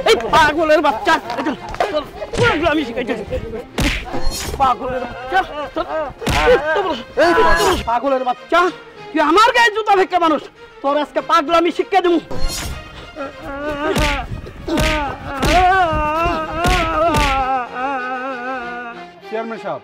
এই পাগলের বাচ্চা আমি শিখাইছি পাগলের বাচ্চা পাগলের বাচ্চা তুই আমার গায়ে জুতা ফেঁকা মানুষ তোর আজকে পাগলামি শিক্ষা দেবো চেয়ারম্যান সাহেব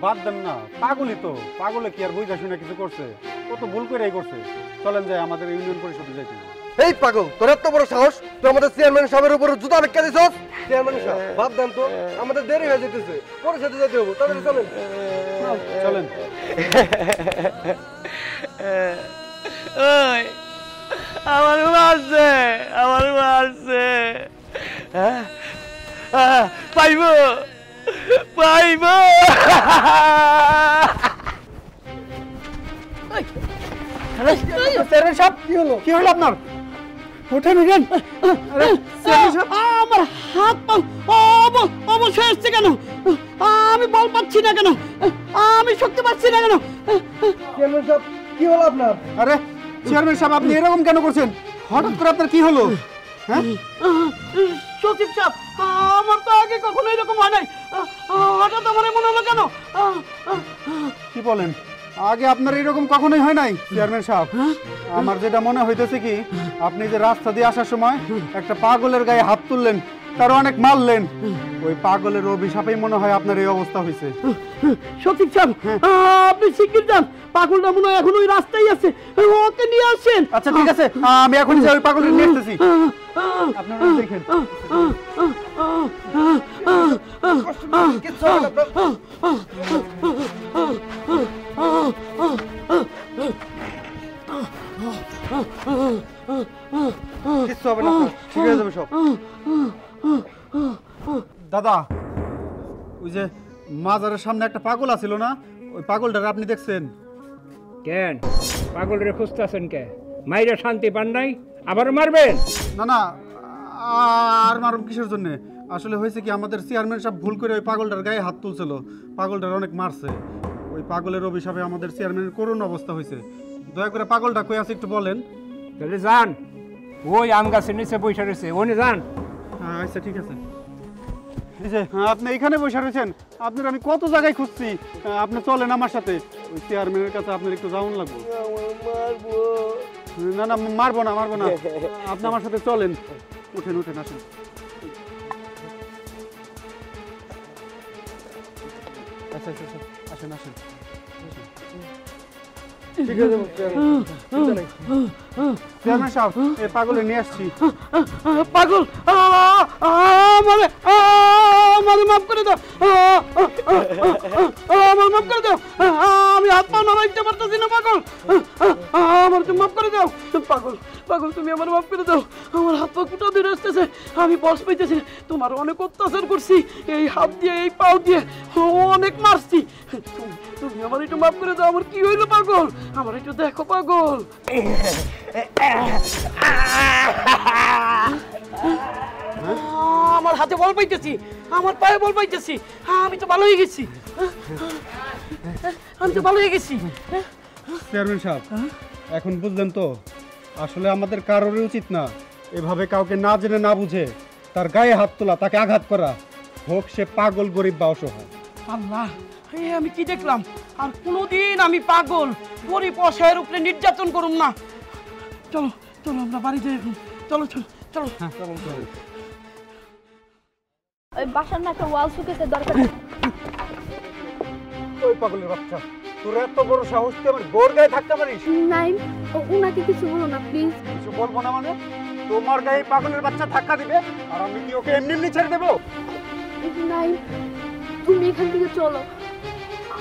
বাদ দেন না পাগলই তো পাগলে কি আর বুঝা শুনে কিছু করছে ও তো ভুল করেই করছে চলেন যাই আমাদের ইউনিয়ন পরিষদে যাইতে এই পাগল তোর এত বড় সাহস তুই আমাদের চেয়ারম্যান সাহেবের উপর জুতা ভিক্ষা দিছস চেয়ারম্যান সাহেব বাদ দেন তো আমাদের দেরি হয়ে যেতেছে পরিষদে যেতে হবে তাড়াতাড়ি চলেন চলেন ওই আমার মারছে পাইব চেয়ারম্যান সাহেব কি হলো আপনার ওঠেন আমার হাত পা অবশ্যই আসছে কেন আমি বল পাচ্ছি না কেন আমি শক্তি পাচ্ছি না কেন চেয়ারম্যান সাহেব কি হলো আপনার আরে চেয়ারম্যান সাহেব আপনি এরকম কেন করছেন হঠাৎ করে আপনার কি হলো হ্যাঁ সচিব সাহেব আমার তো আগে কখনো এরকম হয় নাই হঠাৎ আমার এমন হলো কেন কি বলেন আগে আপনার এরকম কখনোই হয় নাই চেয়ারম্যান সাহেব আমার যেটা মনে হইতেছে কি আপনি যে রাস্তা দিয়ে আসার সময় একটা পাগলের গায়ে হাত তুললেন তার অনেক মারলেন ওই পাগলের অভিশাপেই মনে হয় আপনার এই অবস্থা হয়েছে সচিব সাহেব আপনি শিগগির যান পাগলটা মনে হয় এখন ওই রাস্তায় আছে ওকে নিয়ে আসেন আচ্ছা ঠিক আছে আমি এখনই যাই ওই পাগলকে নিয়ে আসতেছি আপনারা দেখেন কিচ্ছু হবে না ঠিক হয়ে যাবে সব দাদা ওই যে মাজারের সামনে একটা পাগল আছিল না ওই পাগলটার আপনি দেখছেন কেন পাগলরে খুঁজতেছেন কে মাইরে শান্তি পান নাই আবার মারবেন না না আর মারুম কিসের জন্য আসলে হয়েছে কি আমাদের চেয়ারম্যান সাহেব ভুল করে ওই পাগলটার গায়ে হাত তুলছিল পাগলটার অনেক মারছে ওই পাগলের অভিশাপে আমাদের চেয়ারম্যানের করুণ অবস্থা হয়েছে দয়া করে পাগলটা কই আছে একটু বলেন তাহলে যান ওই আম গাছের নিচে বসে রয়েছে ওনে যান হ্যাঁ আচ্ছা ঠিক আছে এই যে আপনি এখানে বসে রয়েছেন আপনার আমি কত জায়গায় খুঁজছি আপনি চলেন আমার সাথে ওই চেয়ারম্যানের কাছে আপনার একটু যাওয়ান লাগবে না না মারবো না আপনি আমার সাথে চলেন উঠেন আসেন আচ্ছা আসেন ঠিক আছে চেয়ারম্যান সাহেব এই পাগলে নিয়ে আসছি পাগল আমারে মাফ করে দাও আমার মাফ করে দাও আমি হাত পা নাড়াইতে পারতেছি না পাগল আমার তুমি মাফ করে দাও পাগল তুমি আমার মাফ করে দাও আমার হাত পা কুটা ধরে আসতেছে আমি বস পাইতেছি তোমার অনেক অত্যাচার করছি এই হাত দিয়ে এই পাও দিয়ে অনেক মারছি তুমি আমার একটু মাফ করে দাও আমার কি হইলো পাগল আমার একটু দেখো পাগল আমার হাতে বল পাইতেছি আমার পায়ে বল পাইতেছি আমি তো ভালো হয়ে গেছি চেয়ারম্যান সাহেব এখন বুঝলেন তো আসলে আমাদের কারোরই উচিত না এভাবে কাউকে না জেনে না বুঝে তার গায়ে হাত তোলা তাকে আঘাত করা হোক সে পাগল গরিব বা অসহায় আল্লাহ আমি কি দেখলাম আর কোনোদিন আমি পাগল গরিব অসহায়ের উপরে নির্যাতন করুম না চলো আমরা বাড়ি যাই চলো ওই বাসার না একটা ওয়াল শুকেছে দরকার ওই পাগলের বাচ্চা তোর এত বড় সাহস তুই আমার বোর গায়ে থাকতে পারিস নাই উনাকে কিছু বলো না প্লিজ কিছু বলবো না মানে তোমার গায়ে পাগলের বাচ্চা ধাক্কা দিবে আর আমি কি ওকে এমনি ছেড়ে দেবো নাই তুমি এখান থেকে চলো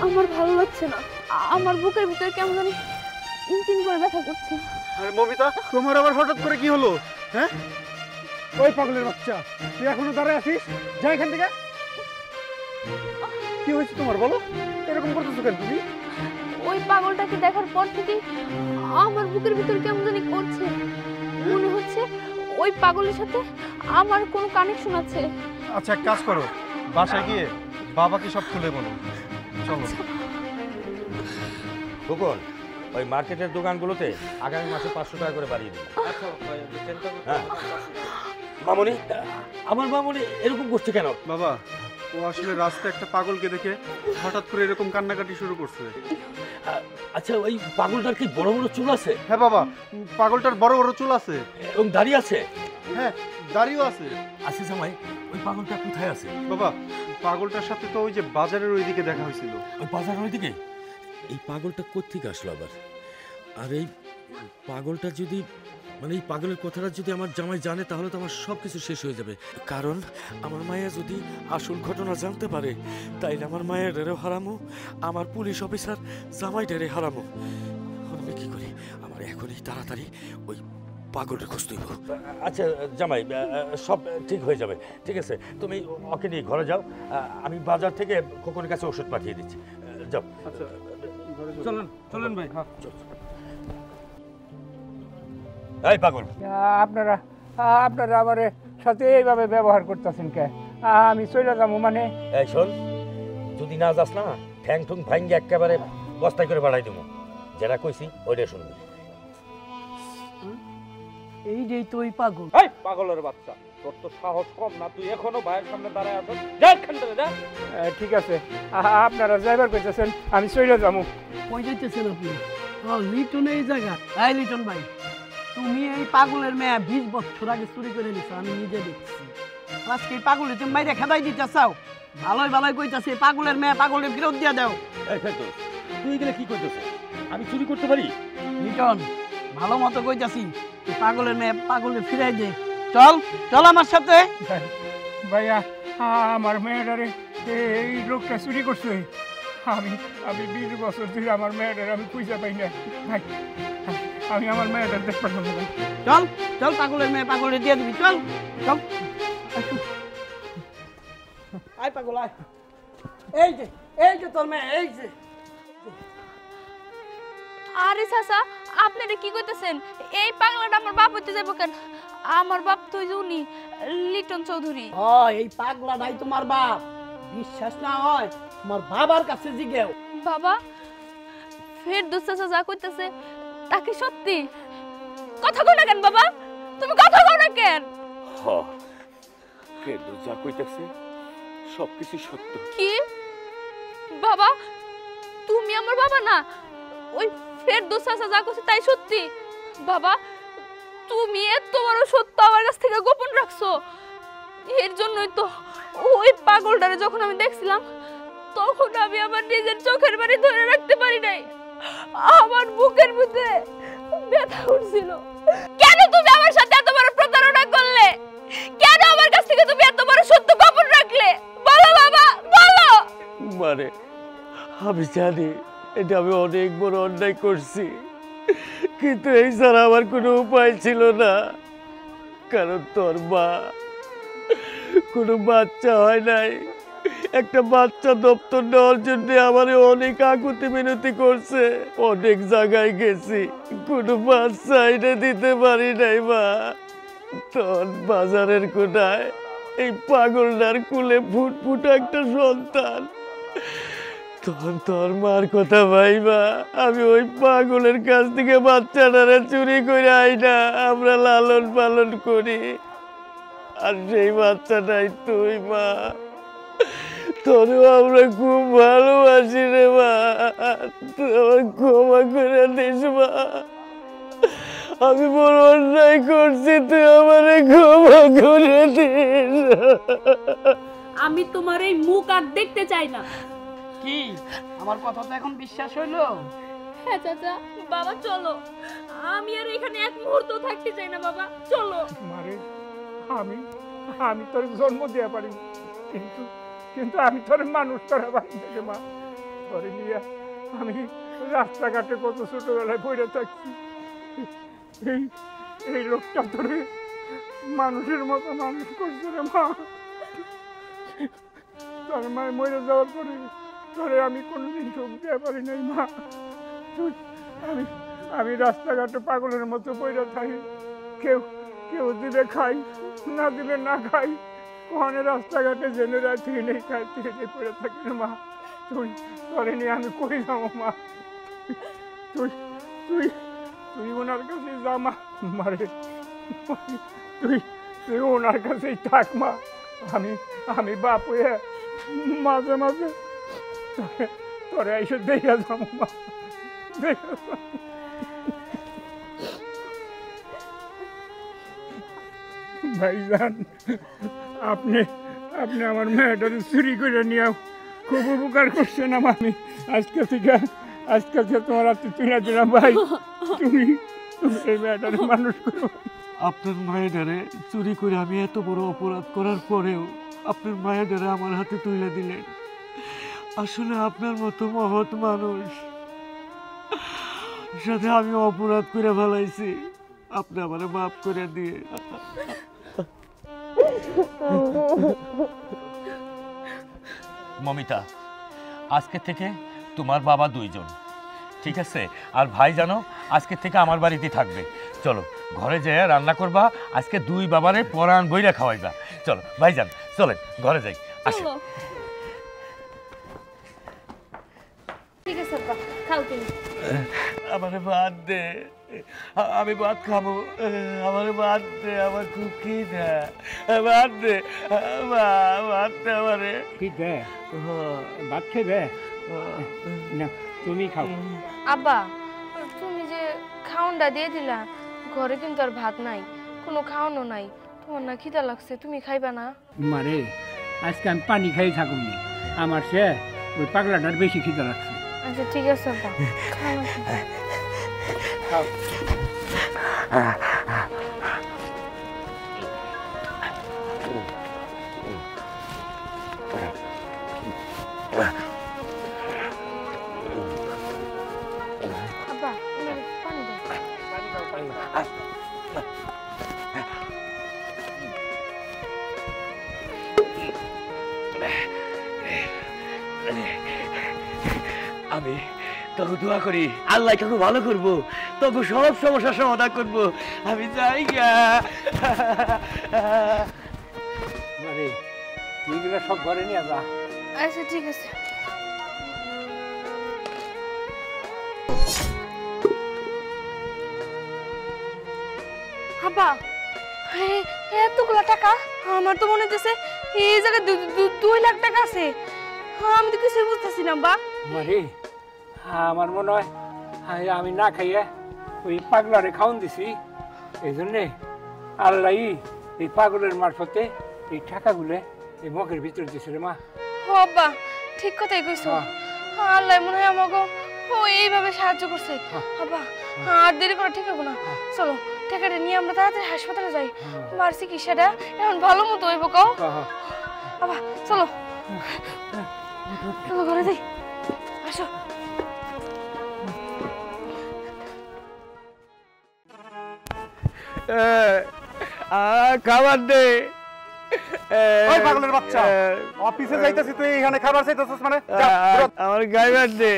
আমার ভালো লাগছে না আমার বুকের ভিতরে কেমন জানি ইঞ্চিন করে ব্যথা করছে আরে মমিতা তোমার আবার হঠাৎ করে কি হলো হ্যাঁ ওই পাগলের বাচ্চা তুই এখনো দাঁড়ায় আছিস যা এখান থেকে কি হয়েছে তোমার বলো এরকম করতেছো কেন তুমি ওই পাগলটাকে দেখার পর থেকে আমার বুকের ভিতর কেমন জানি করছে মনে হচ্ছে ওই পাগলের সাথে আমার কোনো কানেকশন আছে আচ্ছা এক কাজ করো বাসায় গিয়ে বাবাকে সব খুলে বলো চলো খোকন ওই মার্কেটের দোকানগুলোতে আগামী মাসে 500 টাকা করে বাড়িয়ে দিন মামনি, আমার মামনি এরকম করছে কেন? বাবা, ও আসলে রাস্তায় একটা পাগলকে দেখে হঠাৎ করে এরকম কান্নাকাটি শুরু করছে। আচ্ছা, ওই পাগলটার কি বড় বড় চুল আছে? হ্যাঁ বাবা, পাগলটার বড় বড় চুল আছে। এবং দাড়ি আছে? হ্যাঁ, দাড়িও আছে। আচ্ছা জামাই, ওই পাগলটা কোথায় আছে? বাবা, পাগলটার সাথে তো ওই যে বাজারের ওইদিকে দেখা হয়েছিল। ওই বাজার ওইদিকে? এই পাগলটা কোত্থেকে আসলো আবার? আর এই পাগলটা যদি, মানে এই পাগলের কথাটা যদি আমার জামাই জানে, তাহলে তো আমার সব কিছু শেষ হয়ে যাবে। কারণ আমার মায়া যদি আসল ঘটনা জানতে পারে, তাইলে আমার মায়ের ডেরে হারামো, আমার পুলিশ অফিসার জামাই ডেরে হারামো। আমি কি করি? আমার এখনই তাড়াতাড়ি ওই পাগলের খোঁজ তুইব। আচ্ছা জামাই, সব ঠিক হয়ে যাবে। ঠিক আছে, তুমি ওকে নিয়ে ঘরে যাও, আমি বাজার থেকে খোকনের কাছে ওষুধ পাঠিয়ে দিচ্ছি। যাও। আচ্ছা, চলেন চলেন ভাই। হ্যাঁ। এই পাগল, আপনারা আপনারা আমার সাথে এইভাবে ব্যবহার করতেছেন কে? আমি চলে যাবো মানে? এই শোন, যদি না যাস না, ঠ্যাং ঠুং ভাঙ্গে একেবারে বস্তায় করে বাড়াই দেবো। যেটা কইছি ওইটাই শুনবি। এইটাই তো ওই পাগল। এই পাগলের বাচ্চা, তোর তো সাহস কম না, তুই এখনো ভাইয়ের সামনে দাঁড়ায় আছিস। যা এখান থেকে যা। ঠিক আছে, আপনারা ড্রাইভার কইতেছেন, আমি চলে যাবো। কই যাইতেছেন আপনি? লিটন এই জায়গা। এই লিটন ভাই, তুমি এই পাগলের মেয়ে 20 বছর আগে চুরি করে নিছো, আমি নিজে দেখছি। আজকে এই পাগলের তুমি মাইরে খেদাই দিতে চাও? ভালোই ভালোই কইতাছে, পাগলের মেয়ে পাগলের বিরোধ দিয়ে দাও। এই ফেরদৌস, তুই এখানে কি করতেছ? আমি চুরি করতে পারি? লিটন, ভালো মতো কইতাছি, এই পাগলের মেয়ে পাগলের ফিরাই দে। চল চল আমার সাথে। ভাইয়া, আমার মেয়েটারে এই লোকটা চুরি করছে। আমি আমি 20 বছর ধরে আমার মেয়েটারে আমি খুঁজে পাই না ভাই। আমি আমার মেয়েটার দেখতে পারবো না। চল চল, পাগলের মেয়ে পাগলের দিয়ে দিবি। চল চল, আয় পাগল আয়। এই যে তোর মেয়ে, এই যে। আরে চাচা, আপনারা কি কইতেছেন? এই পাগলাটা আমার বাপ হইতে যাবো কেন? আমার বাপ তো ওই যে উনি, লিটন চৌধুরী। এই পাগলাটাই তোমার বাপ। বিশ্বাস না হয় তোমার বাবার কাছে জিগেও। বাবা, ফেরদৌস চাচা যা কইতেছে তা কি সত্যি? কথা কও না কেন বাবা? তুমি কথা কও না কেন? ফেরদৌস যা কইতাছে সবকিছু সত্য। কি বাবা, তুমি আমার বাবা না? ওই ফেরদৌস চাচা যা কইছে তাই সত্যি? বাবা, তুমি এত বড় সত্য আমার কাছ থেকে গোপন রাখছো। এর জন্যই তো ওই পাগলটারে যখন আমি দেখছিলাম, তখন আমি আমার নিজের চোখের বাড়ি ধরে রাখতে পারি নাই। আমার বুকের ভিতরে ব্যথা উঠছিল। কেন তুমি আমার সাথে এত বড় প্রতারণা করলে? কেন আমার কাছ থেকে তুমি এত বড় সত্য গোপন রাখলে? বলো বাবা, বলো। মানে আমি জানি এটা আমি অনেক বড় অন্যায় করছি, কিন্তু এই ছাড়া আমার কোনো উপায় ছিল না। কারণ তোর মা কোনো বাচ্চা হয় নাই। একটা বাচ্চা দপ্তর নেওয়ার জন্য আমার অনেক আকুতি মিনতি করছে, অনেক জায়গায় গেছি, কোনো বাচ্চা এনে দিতে পারি নাই মা। তোর বাজারের কোনায় এই পাগলটার কুলে ফুটফুট একটা সন্তান। তখন তোর মার কথা ভাইবা আমি ওই পাগলের কাছ থেকে বাচ্চাটারে চুরি করে আই না, আমরা লালন পালন করি। আর সেই বাচ্চাটাই তুই মা। তোরও আমরা খুব ভালোবাসি রে মা, তুই আমার ক্ষমা করে দিস মা। আমি বড় অন্যায় করছি, তুই আমারে ক্ষমা করে দিস। আমি তোমার এই মুখ আর দেখতে চাই না। কি আমার কথা তো এখন বিশ্বাস হইলো? হ্যাঁ চাচা, বাবা চলো, আমি আর এখানে এক মুহূর্ত থাকতে চাই না। বাবা চলো। মারে, আমি আমি তোর জন্ম দেওয়া পারি, কিন্তু কিন্তু আমি তোর মানুষ করা পারি না মা। তোরে নিয়ে আমি রাস্তাঘাটে কত ছোটবেলায় পড়ে থাকছি। এই এই লোকটা তোরে মানুষের মতো মানুষ করছে রে মা। তোর মায়ের মরে যাওয়ার পরে তোরে আমি কোনোদিন সুখ দেওয়া পারি নাই মা। আমি আমি রাস্তাঘাটে পাগলের মতো পড়ে থাকি, কেউ কেউ দিলে খাই, না দিলে না খাই। ওখানে রাস্তাঘাটে জেনে রাখি নেই, খাই থেকে পড়ে থাকি রে মা। তুই তোরে নিয়ে আমি কই যাবো মা? তুই তুই তুই ওনার কাছে যা মা। মারে, তুই তুই ওনার কাছেই থাক মা। আমি আমি বাপ হয়ে মাঝে মাঝে তোরে এসে দেখে যাবো মা, দেখে যাবো। ভাইজান, আপনি আপনি আমার মেয়েটাকে চুরি করে নিয়ে খুব উপকার করছেন। আমি আজকে থেকে তোমার হাতে তুলে দিলাম ভাই। তুমি তুমি এই মেয়েটাকে মানুষ করো। আপনার মায়েরারে চুরি করে আমি এত বড় অপরাধ করার পরেও আপনার মায়েরারে আমার হাতে তুলে দিলেন। আসলে আপনার মতো মহৎ মানুষ সাথে আমি অপরাধ করে ফেলাইছি, আপনি আমারে মাফ করে দিয়ে। মমিতা, আজকে থেকে তোমার বাবা দুইজন, ঠিক আছে? আর ভাই জানো আজকে থেকে আমার বাড়িতেই থাকবে। চলো ঘরে যেয়ে রান্না করবা, আজকে দুই বাবারে পরাণ বইরা খাওয়াইবা। চলো ভাইজান, চলেন ঘরে যাই। আসো। চলো। ঠিক আছে আব্বা, খাও তুমি। আমারে ভাত দে, আমি ভাত খাবো। আমারে ভাত দে, আমার খুব খিদা। ভাত দে, ভাত দে আমারে। কি দে ভাত খেবে না, তুমি খাও। আব্বা, তুমি যে খাওনটা দিয়ে দিলা, ঘরে কিন্তু আর ভাত নাই, কোনো খাওয়ানো নাই। তোমার না খিদা লাগছে, তুমি খাইবা না? মারে আজকে আমি পানি খাই থাকুন, আমার সে ওই পাগলাটার বেশি খিদা লাগছে। আচ্ছা ঠিক আছে আব্বা, খাও। খাও। আব্বা, আমার পানি দাও। আমি তোকে দোয়া করি আল্লাহ তোকে ভালো করবো, তোকে সব সমস্যার সমাধান করবো। আমি যাই গা। মারে এইগুলো সব ঘরে নিয়ে যা। আচ্ছা ঠিক আছে। আব্বা, এতগুলো টাকা? আমার তো মনে হচ্ছে এই জায়গায় 2 লাখ টাকা আছে। আমি তো কিছুই বুঝতেছি না আব্বা। মারে আমার মনে হয় আমি না খাইয়ে ওই পাগলারে খাওয়ান দিছি, এই জন্যে আল্লাহ এই পাগলের মারফতে এই টাকাগুলো এই মগের ভিতরে দিছে রে মা। ও আব্বা, ঠিক কথাই কইছো। আল্লাহ মনে হয় আমাকে এইভাবে সাহায্য করছে। আব্বা, আর দেরি করা ঠিক হবে না। চলো টাকাটা নিয়ে আমরা তাড়াতাড়ি হাসপাতালে যাই। মার চিকিৎসাটা এখন ভালো মতো হইব। কাও আব্বা, চলো চলো ঘরে যাই। আসো। খাবার দে। ওই পাগলের বাচ্চা, অফিসে যাইতেছি তুই এখানে খাবার চাইতেছিস মানে? যা, বেরো। আমার খাবার দে।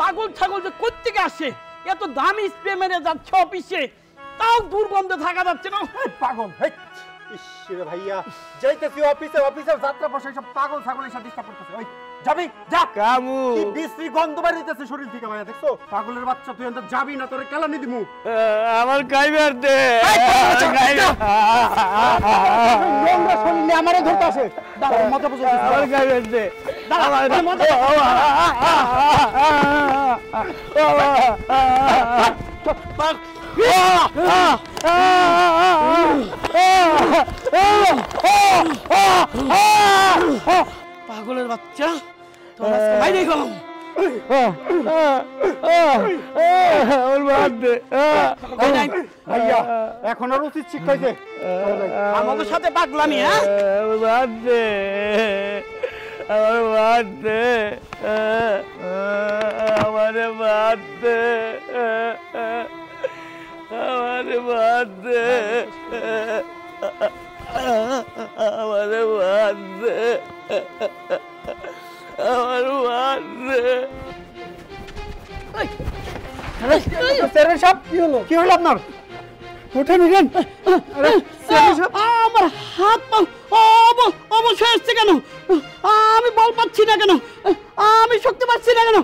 পাগল ছাগল যে কোত্থেকে আসে? এত দামি স্প্রে মেরে যাচ্ছে অফিসে, তাও দুর্গন্ধ থাকা যাচ্ছে না। পাগল হেই, ইস রে ভাইয়া, যাইতেছি অফিসে, অফিসের যাত্রা বসে সব পাগল ছাগলের সাথে ডিস্টার্ব করতেছে। ওই যাবি যা। কামু কি বিশ্রী গন্ধ বাইরেছে শরীর থেকে ভাইয়া, দেখছো? পাগলের বাচ্চা তুই এত যাবি না, তোরে কেলানি দিমু। আমার খাইবার দে। নোংরা শরীর নিয়ে আমারে ধরতে আসে। দাঁড়া, মজা বুঝো। আমার খাইবার দে। দাঁড়া, মজা। পাগলের বাচ্চা, বাইরে গেলাম। ভাইয়া এখন আর উচিত শিক্ষাইছে আমাদের সাথে পাগলামি। হ্যাঁ, বাদ দে, আমার বাদ দে, আমারে বাদ দে, আমারে বাদ দে, আমারে বাদ দে, আমার বাদ দে। চেয়ারম্যান সাহেব, কি হলো আপনার? উঠে নিলেন? আমার হাত পা অবশ্যই আসছে কেন? আমি বল পাচ্ছি না কেন? আমি শক্তি পাচ্ছি না কেন?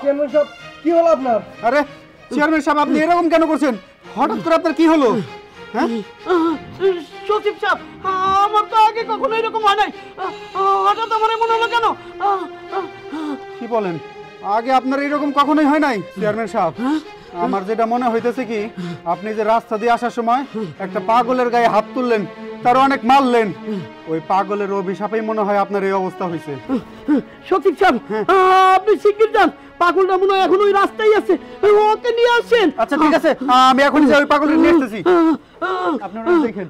চেয়ারম্যান সাহেব, কি হলো আপনার? আরে চেয়ারম্যান সাহেব, আপনি এরকম কেন করছেন? হঠাৎ করে আপনার কি হলো? হ্যাঁ, সচিব সাহেব, আমার তো আগে কখনো এরকম হয় নাই। হঠাৎ আমার এমন হলো কেন? কি বলেন? আগে আপনার এরকম কখনোই হয় নাই চেয়ারম্যান সাহেব। আমার যেটা মনে হইতেছে কি, আপনি যে রাস্তা দিয়ে আসার সময় একটা পাগলের গায়ে হাত তুললেন, তার অনেক মারলেন, ওই পাগলের অভিশাপেই মনে হয় আপনার এই অবস্থা হয়েছে। সচিব সাহেব, আপনি শিগগির যান, পাগলটা মনে হয় এখন ওই রাস্তায় আছে, ওকে নিয়ে আসেন। আচ্ছা ঠিক আছে, আমি এখনই যাই ওই পাগলের নিয়ে আসতেছি। আপনারা দেখেন।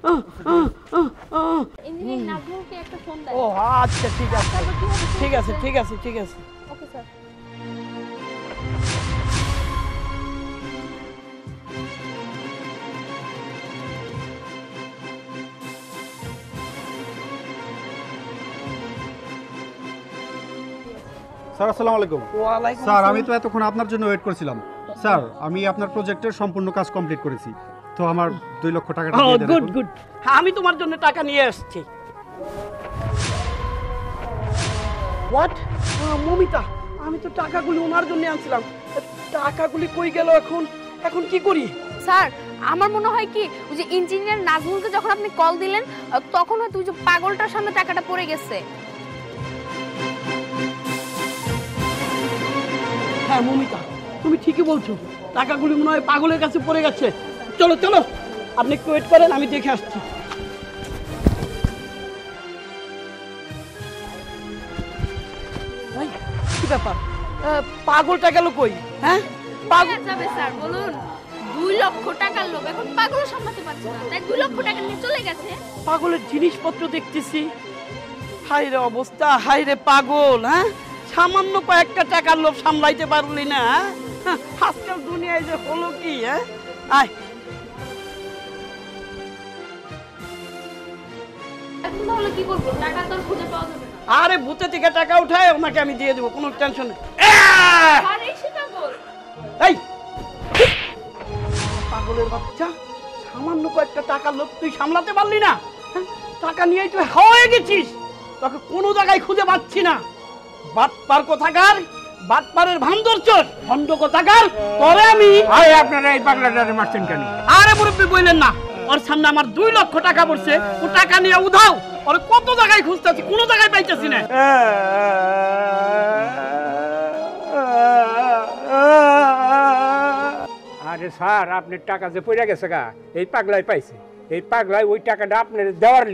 ইঞ্জিনিয়ার নাজমুলকে একটা ফোন দেয়। ও আচ্ছা, ঠিক আছে ঠিক আছে ঠিক আছে ঠিক আছে। Okay sir. স্যার আসসালামু আলাইকুম। ওয়ালাইকুম স্যার আসসালাম। আমি তো এতক্ষণ আপনার জন্য ওয়েট করছিলাম। স্যার আমি আপনার প্রজেক্টের সম্পূর্ণ কাজ কমপ্লিট করেছি, তো আমার 2 লক্ষ টাকা দিয়ে দেন। গুড গুড, আমি তোমার জন্য টাকা নিয়ে আসছি। হোয়াট? মমিতা, আমি তো টাকাগুলি ওনার জন্য আনছিলাম, টাকাগুলি কই গেল এখন? এখন কি করি? স্যার, আমার মনে হয় কি ওই যে ইঞ্জিনিয়ার নাজমুলকে যখন আপনি কল দিলেন তখন হয়তো ওই যে পাগলটার সামনে টাকাটা পড়ে গেছে। হ্যাঁ মমিতা, তুমি ঠিকই বলছো, টাকাগুলি মনে হয় পাগলের কাছে পড়ে গেছে। চলো চলো, আপনি একটু ওয়েট করেন, আমি দেখে আসছি। ভাই, কি ব্যাপার? পাগলটা গেল কই? হ্যাঁ, পাগল যাবে স্যার, বলুন 2 লক্ষ টাকার লোক এখন পাগল সামলাতে পারছে না, তাই 2 লক্ষ টাকা নিয়ে চলে গেছে। পাগলের জিনিসপত্র দেখতেছি। হাই রে অবস্থা, হাই রে পাগল। হ্যাঁ, সামান্য কয়েকটা টাকার লোভ সামলাইতে পারলি না? হ্যাঁ, আজকাল দুনিয়ায় যে হলো কি? হ্যাঁ, আয়। এখন তাহলে কি করব? টাকা তো আর খুঁজে পাওয়া যাবে না। আরে ভূতে থেকে টাকা উঠায় ওনাকে আমি দিয়ে দেবো, কোনো টেনশন নেই। আরে সেটা বল। এই পাগলের বাচ্চা, সামান্য কয়েকটা টাকার লোভ তুই সামলাতে পারলি না? হ্যাঁ, টাকা নিয়েই তুই হয়ে গেছিস, তোকে কোনো জায়গায় খুঁজে পাচ্ছি না। বাটপার কোথাকার, বাটপারের ভান্দর চোর, ভণ্ড কোথাকার, পরে আমি। আরে আপনারা এই পাগলাটারে মারছেন কেন? আরে মুরব্বী বললেন না, ওর সামনে আমার 2 লক্ষ টাকা পড়ছে, ও টাকা নিয়ে উধাও। ওর কত জায়গায় খুঁজতেছি, কোনো জায়গায় পাইতেছি না। আরে স্যার, আপনার টাকা যে পড়ে গেছে গা, এই পাগলাই পাইছে। এই পাগলাই ওই টাকাটা আপনার দেওয়ার